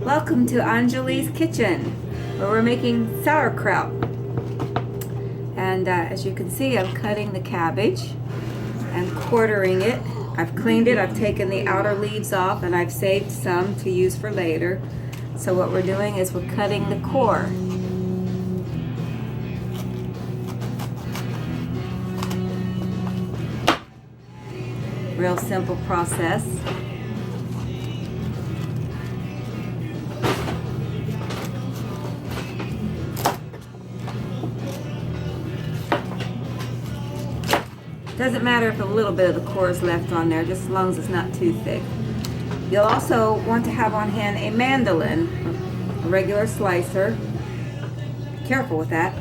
Welcome to Anjolie's kitchen, where we're making sauerkraut. And as you can see, I'm cutting the cabbage and quartering it. I've cleaned it, I've taken the outer leaves off, and I've saved some to use for later. So what we're doing is we're cutting the core. Real simple process. Doesn't matter if a little bit of the core is left on there, just as long as it's not too thick. You'll also want to have on hand a mandolin, a regular slicer. Be careful with that.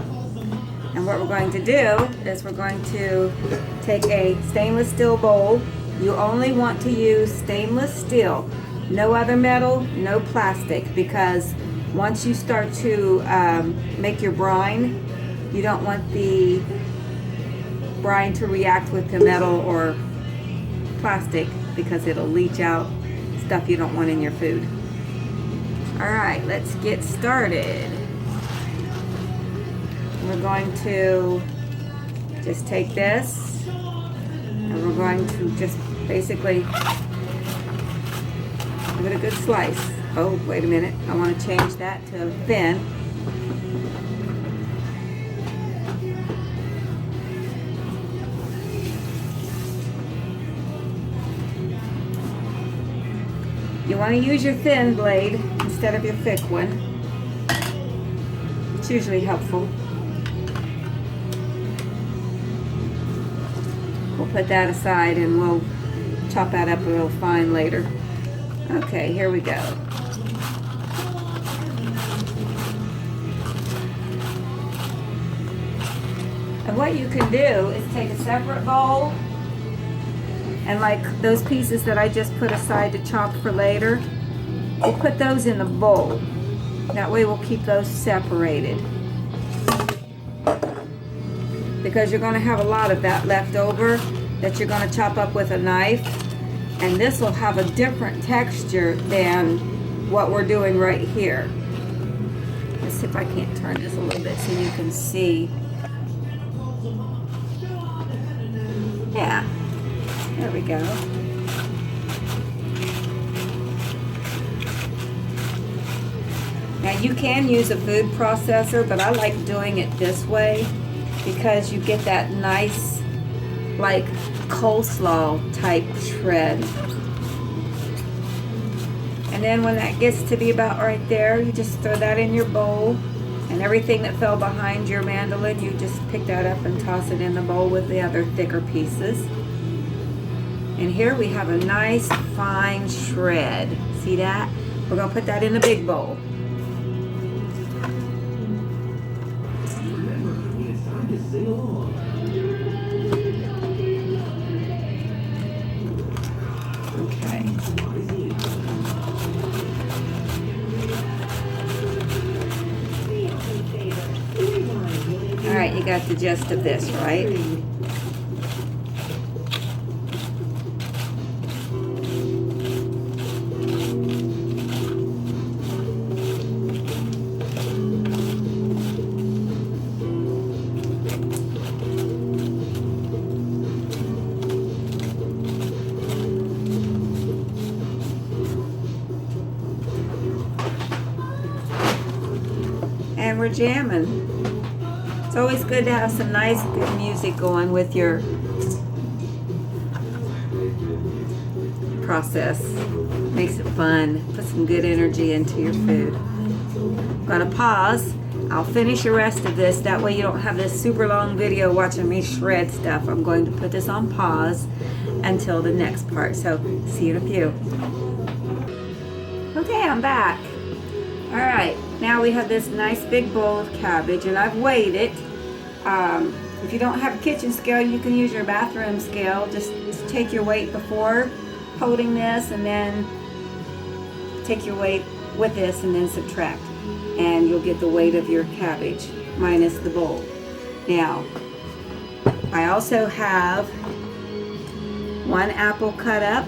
And what we're going to do is we're going to take a stainless steel bowl. You only want to use stainless steel, no other metal, no plastic, because once you start to make your brine, you don't want the brine to react with the metal or plastic because it'll leach out stuff you don't want in your food. Alright, let's get started. We're going to just take this and we're going to just basically give it a good slice. Oh, wait a minute. I want to change that to thin. You want to use your thin blade instead of your thick one. It's usually helpful. We'll put that aside and we'll chop that up real fine later. Okay, here we go. And what you can do is take a separate bowl, and like those pieces that I just put aside to chop for later, we'll put those in the bowl. That way we'll keep those separated. Because you're going to have a lot of that left over that you're going to chop up with a knife. And this will have a different texture than what we're doing right here. Let's see if I can't turn this a little bit so you can see. Yeah. There we go. Now you can use a food processor, but I like doing it this way because you get that nice, like, coleslaw type shred. And then when that gets to be about right there, you just throw that in your bowl, and everything that fell behind your mandolin, you just pick that up and toss it in the bowl with the other thicker pieces. And here we have a nice fine shred. See that? We're going to put that in the big bowl. Okay. All right, you got the gist of this, right? And we're jamming. It's always good to have some nice good music going with your process. Makes it fun. Put some good energy into your food. I'm gonna pause. I'll finish the rest of this. That way you don't have this super long video watching me shred stuff. I'm going to put this on pause until the next part. So see you in a few. Okay, I'm back. All right, now we have this nice big bowl of cabbage, and I've weighed it. If you don't have a kitchen scale, you can use your bathroom scale. Just take your weight before holding this, and then take your weight with this, and then subtract. And you'll get the weight of your cabbage minus the bowl. Now, I also have 1 apple cut up,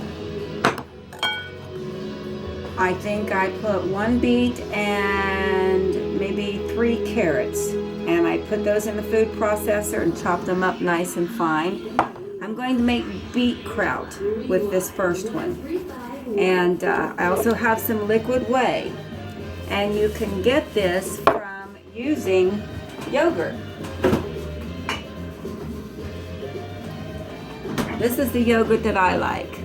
I think I put 1 beet and maybe 3 carrots. And I put those in the food processor and chopped them up nice and fine. I'm going to make beet kraut with this first one. And I also have some liquid whey. And you can get this from using yogurt. This is the yogurt that I like.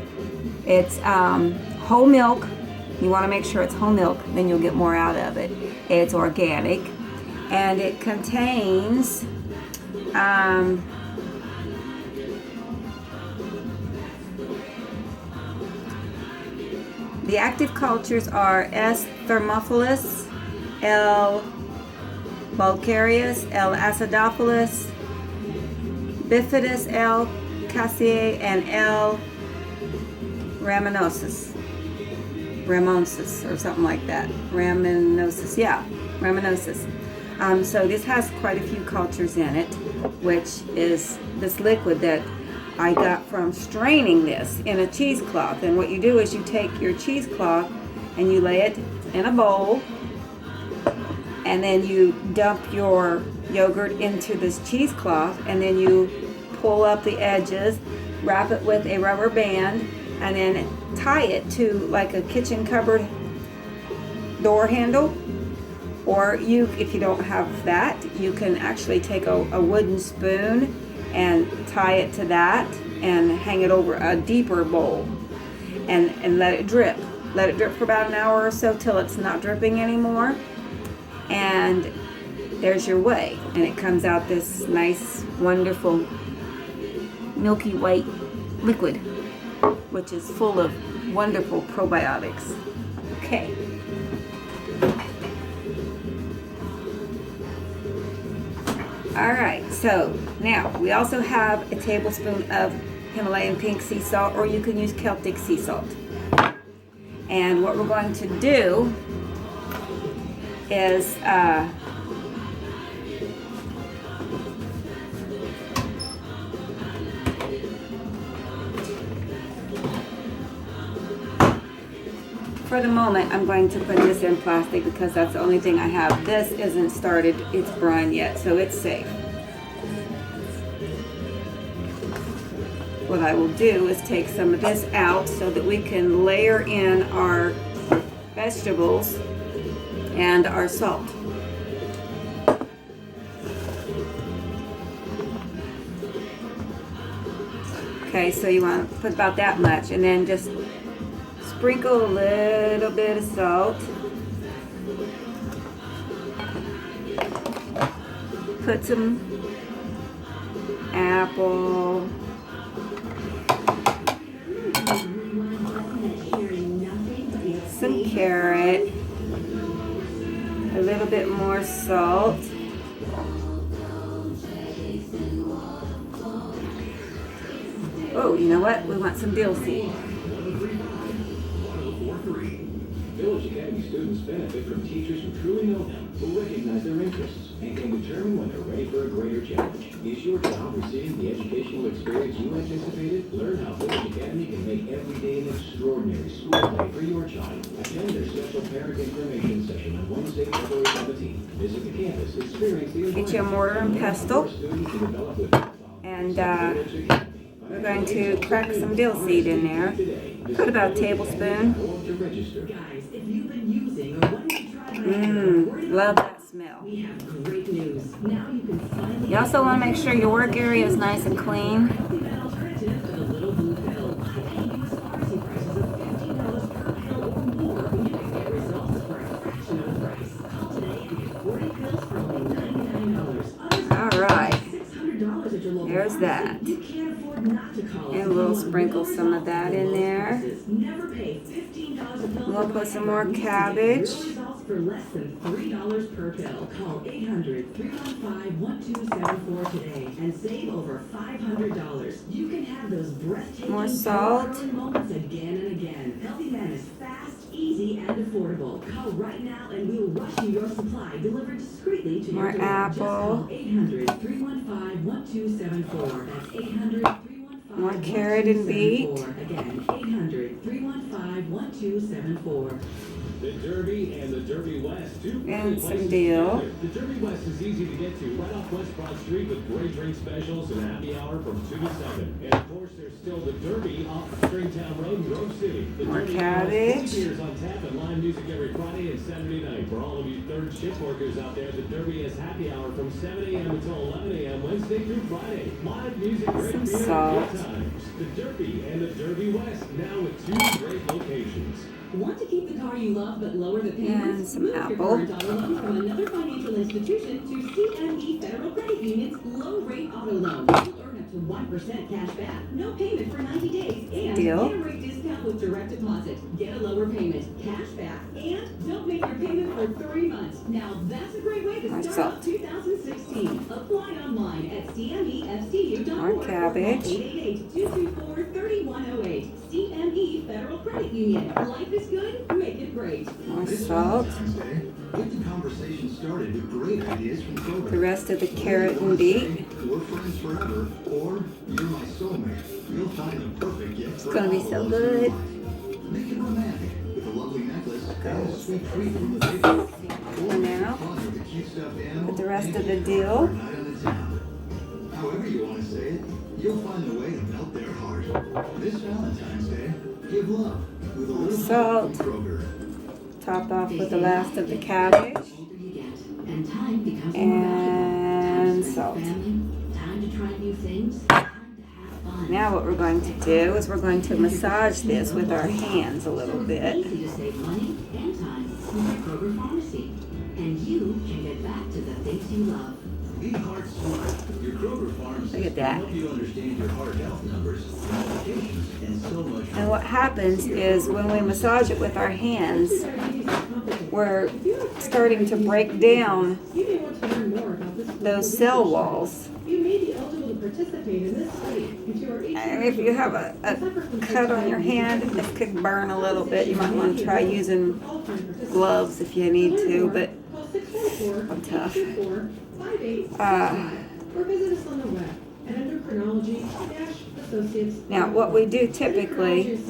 It's whole milk. You want to make sure it's whole milk, then you'll get more out of it. It's organic, and it contains the active cultures are S. thermophilus, L. bulgarius, L. acidophilus, bifidus, L. casei, and L. raminosus, or something like that. Raminosus, yeah, raminosus. So this has quite a few cultures in it, which is this liquid that I got from straining this in a cheesecloth. And what you do is you take your cheesecloth and you lay it in a bowl, and then you dump your yogurt into this cheesecloth, and then you pull up the edges, wrap it with a rubber band, and then tie it to like a kitchen cupboard door handle. Or if you don't have that, you can actually take a wooden spoon and tie it to that and hang it over a deeper bowl and let it drip. Let it drip for about an hour or so till it's not dripping anymore. And there's your whey. And it comes out this nice, wonderful, milky white liquid, which is full of wonderful probiotics. Okay. Alright, so now we also have a tablespoon of Himalayan pink sea salt, or you can use Celtic sea salt. And what we're going to do is for the moment, I'm going to put this in plastic because that's the only thing I have. This isn't started its brine yet, so it's safe. What I will do is take some of this out so that we can layer in our vegetables and our salt. Okay, so you want to put about that much, and then just sprinkle a little bit of salt. Put some apple. Some carrot. A little bit more salt. Oh, you know what? We want some dill seed. Village Academy students benefit from teachers who truly know them, who recognize their interests, and can determine when they're ready for a greater challenge. Is your child receiving the educational experience you anticipated? Learn how Village Academy can make every day an extraordinary school day for your child. Attend their special parent information session on Wednesday, February 17th. Visit the campus, experience the Get your mortar and pestle, and we're going to crack some dill seed in there. Put about a tablespoon. Love that smell. You also want to make sure your work area is nice and clean. All right. There's that. And we'll sprinkle some of that in there. We'll put some more cabbage. For less than $3 per pill. Call 800-315-1274 today and save over $500. You can have those breathtaking More salt. moments again and again. Healthy Man is fast, easy, and affordable. Call right now and we will rush you your supply delivered discreetly to More your door. apple. Just call 800-315-1274. That's 800-315-1274. More carrot and beet. Again, 800-315-1274. The Derby and the Derby West, two And great some places dill. together. The Derby West is easy to get to, right off West Broad Street with great drink specials and happy hour from 2 to 7. And of course, there's still the Derby off Stringtown Road in Grove City. The More Derby cabbage. has 2 beers on tap and live music every Friday and Saturday night. For all of you third shift workers out there, the Derby has happy hour from 7 a.m. until 11 a.m. Wednesday through Friday. Live music, great Some beer, salt. good times. The Derby and the Derby West, now with 2 great locations. Want to keep the car you love but lower the payments? And some Move apple. your current auto loan from another financial institution to CME Federal Credit Union's low-rate auto loan. You'll earn up to 1% cash back, no payment for 90 days, and Deal. get a rate discount with direct deposit. Get a lower payment, cash back, and don't make your payment for 3 months. Now that's a great way to More start salt. off 2016. Apply online at CMEFCU.org. More cabbage. 888-224-3108. CME Federal Credit Union. Life is good, make it great. More salt. Get the conversation started with great ideas from Kroger. The rest of the carrot and beet. We're friends forever, or you're my soulmate. You'll find the perfect gift. It's gonna be so good. Make it romantic with a lovely necklace and a sweet treat from the baby. And now, Fun with a cute stuffed animal. put the rest of the dill. Night on the town. However you want to say it, you'll find a way to melt their heart. This Valentine's Day, give love with a little Salt. from Kroger. Top off with the last of the cabbage. And time becomes And salt. Time to try new things. Time to have fun. Now what we're going to do is we're going to massage this with our hands a little bit. Easy to save money and time with Kroger Pharmacy. And you can get back to the things you love. Be heart smart. Your Kroger pharmacist Look at that. can help you understand your heart health numbers, medications, and so much more. And what happens is when we massage it with our hands, we're starting to break down You may want to learn more about this. those cell walls. You may be eligible to participate in this study if you are 18 And if you have a cut on your hand, it could burn a little bit. You might want to try using gloves if you need to, but I'm tough. Or visit us on the web at endocrinology-associates. Now, what we do typically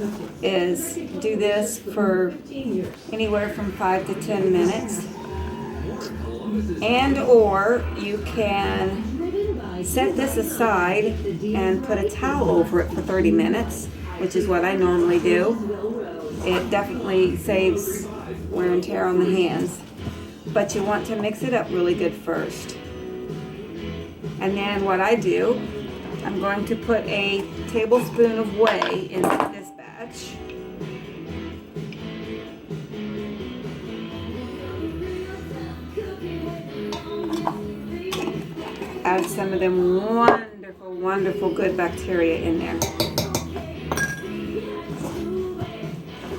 is do this for 15 years. anywhere from 5 to 10 minutes. And or you can set this aside and put a towel over it for 30 minutes, which is what I normally do. It definitely saves wear and tear on the hands. But you want to mix it up really good first. And then what I do, I'm going to put a tablespoon of whey into this batch. Add some of them wonderful, wonderful good bacteria in there.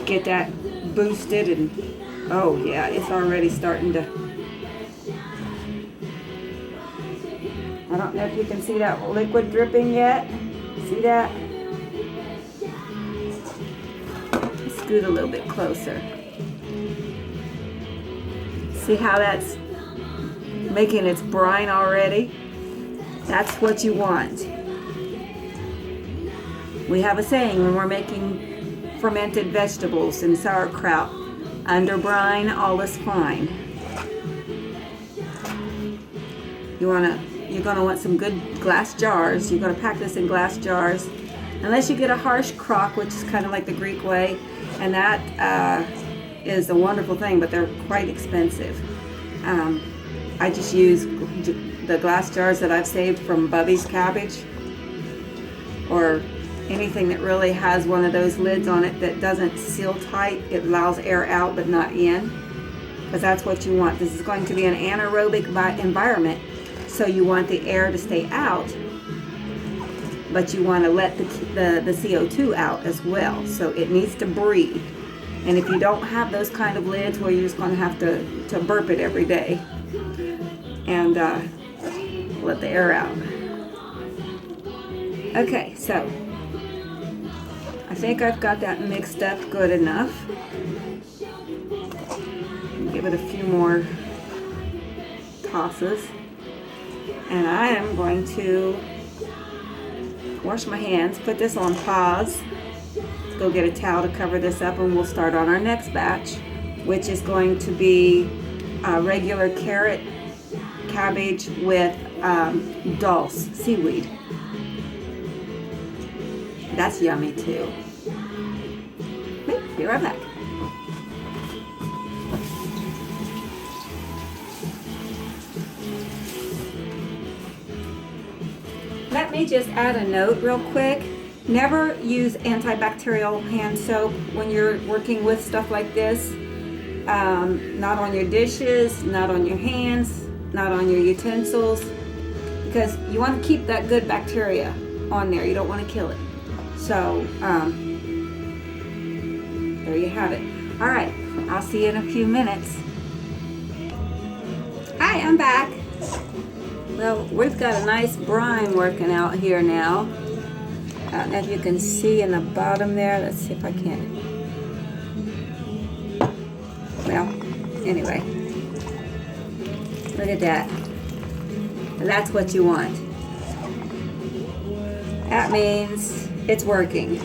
Get that boosted and oh yeah, it's already starting to. I don't know if you can see that liquid dripping yet. See that? Scoot a little bit closer. See how that's making its brine already? That's what you want. We have a saying when we're making fermented vegetables and sauerkraut, under brine, all is fine. You're gonna want some good glass jars. You're gonna pack this in glass jars, unless you get a harsh crock, which is kind of like the Greek way, and that is a wonderful thing, but they're quite expensive. I just use the glass jars that I've saved from Bubby's cabbage, or anything that really has one of those lids on it that doesn't seal tight. It allows air out but not in, because that's what you want. This is going to be an anaerobic environment, so you want the air to stay out, but you want to let the CO2 out as well, so it needs to breathe. And if you don't have those kind of lids, well, you're just going to have to burp it every day and let the air out. Okay, so I think I've got that mixed up good enough. Give it a few more tosses. And I am going to wash my hands, put this on pause, go get a towel to cover this up, and we'll start on our next batch, which is going to be regular carrot, cabbage with dulse, seaweed. That's yummy too. Okay, be right back. Let me just add a note real quick. Never use antibacterial hand soap when you're working with stuff like this. Not on your dishes, not on your hands, not on your utensils, because you want to keep that good bacteria on there. You don't want to kill it. So, there you have it. All right, I'll see you in a few minutes. Hi, I'm back. Well, we've got a nice brine working out here now. I don't know if you can see in the bottom there. Let's see if I can. Well, anyway. Look at that. That's what you want. That means it's working.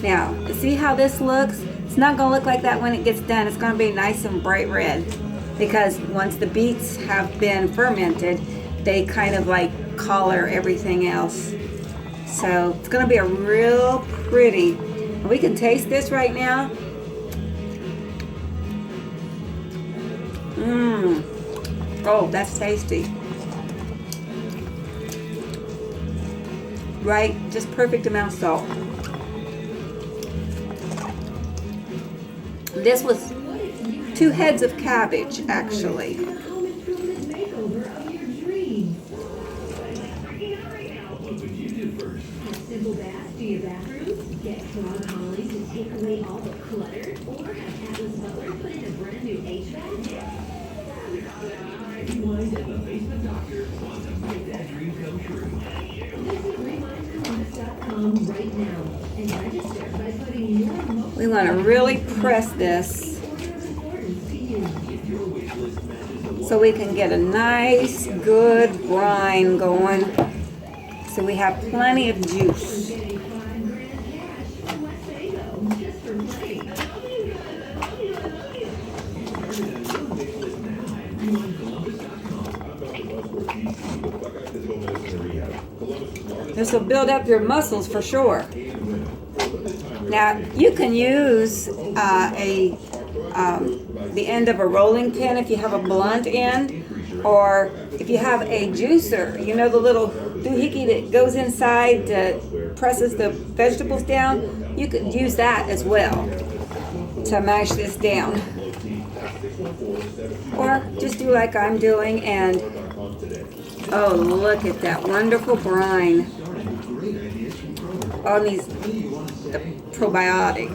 Now, see how this looks? It's not going to look like that when it gets done. It's going to be nice and bright red. Because once the beets have been fermented, they kind of like color everything else. So it's going to be a real pretty. We can taste this right now. Mmm. Oh, that's tasty. Right? Just perfect amount of salt. This was 2 heads of cabbage, actually. Home improvement makeover of your dreams. A simple bath to your bathroom. Get Frog Holly to take away all the clutter, or have Atlas Butler put in a brand new HVAC. Rewind at the Basement Doctor wants to make that dream come true. Visit RemindColumbus.com right now and register by putting your most We want to really press this so we can get a nice, good brine going. So we have plenty of juice. getting $5,000 cash from Westfago just for playing. This will build up your muscles for sure. Now you can use the end of a rolling pin if you have a blunt end, or if you have a juicer, you know, the little doohickey that goes inside that presses the vegetables down. You could use that as well to mash this down, or just do like I'm doing. And oh, look at that wonderful brine on these the probiotic.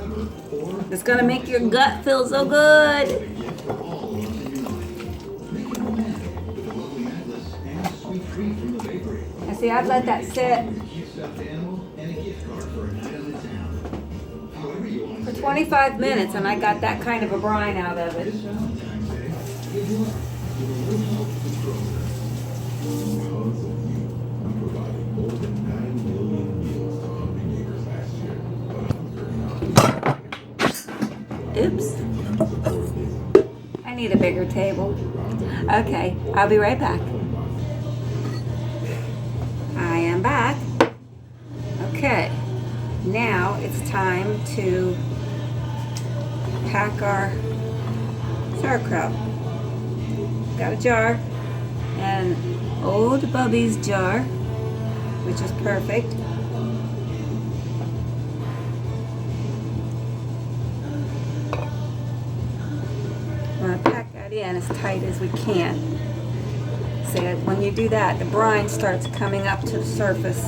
It's gonna make your gut feel so good. And see, I've let that sit for 25 minutes and I got that kind of a brine out of it. Oops. I need a bigger table. Okay, I'll be right back. I am back. Okay, now it's time to pack our sauerkraut. Got a jar, and old Bubby's jar, which is perfect. We're going to pack that in as tight as we can. So that when you do that, the brine starts coming up to the surface.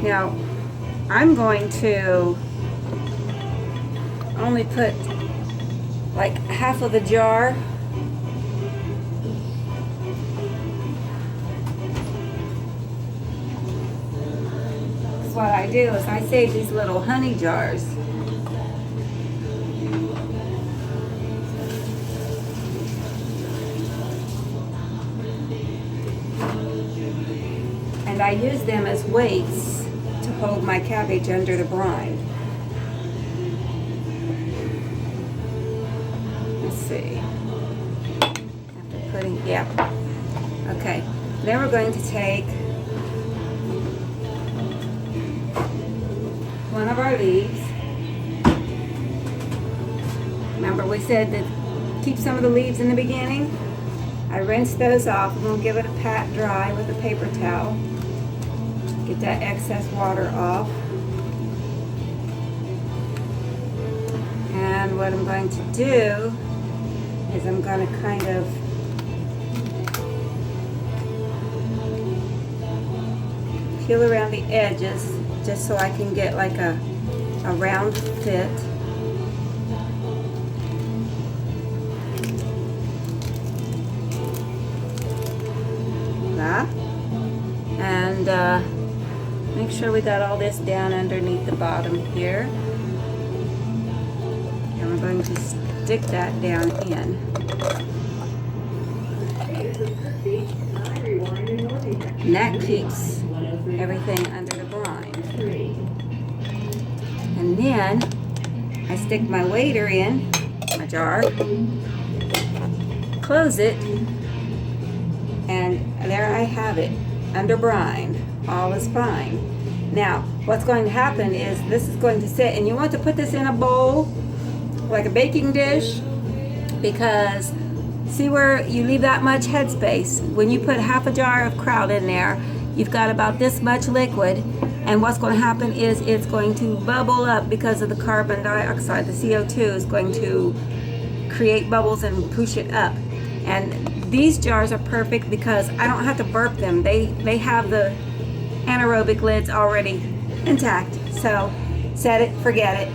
Now, I'm going to only put like half of the jar what I do is I save these little honey jars. And I use them as weights to hold my cabbage under the brine. Let's see. After putting, yeah. Okay. Then we're going to take one of our leaves. Remember we said that keep some of the leaves in the beginning? I rinse those off and we'll give it a pat dry with a paper towel. Get that excess water off. And what I'm going to do is I'm going to kind of peel around the edges just so I can get like a round fit. That. And make sure we got all this down underneath the bottom here. And we're going to stick that down in. And that keeps everything under the brine. And then I stick my waiter in, my jar, close it, and there I have it, under brine. All is fine. Now, what's going to happen is this is going to sit, and you want to put this in a bowl, like a baking dish, because see where you leave that much headspace? When you put half a jar of kraut in there, you've got about this much liquid, and what's going to happen is it's going to bubble up because of the carbon dioxide. The CO2 is going to create bubbles and push it up. And these jars are perfect because I don't have to burp them. They have the anaerobic lids already intact. So set it, forget it.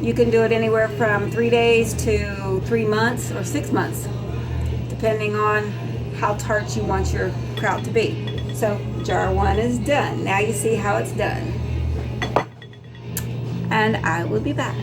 You can do it anywhere from 3 days to 3 months or 6 months, depending on how tart you want your kraut to be. So jar 1 is done. Now you see how it's done. And I will be back.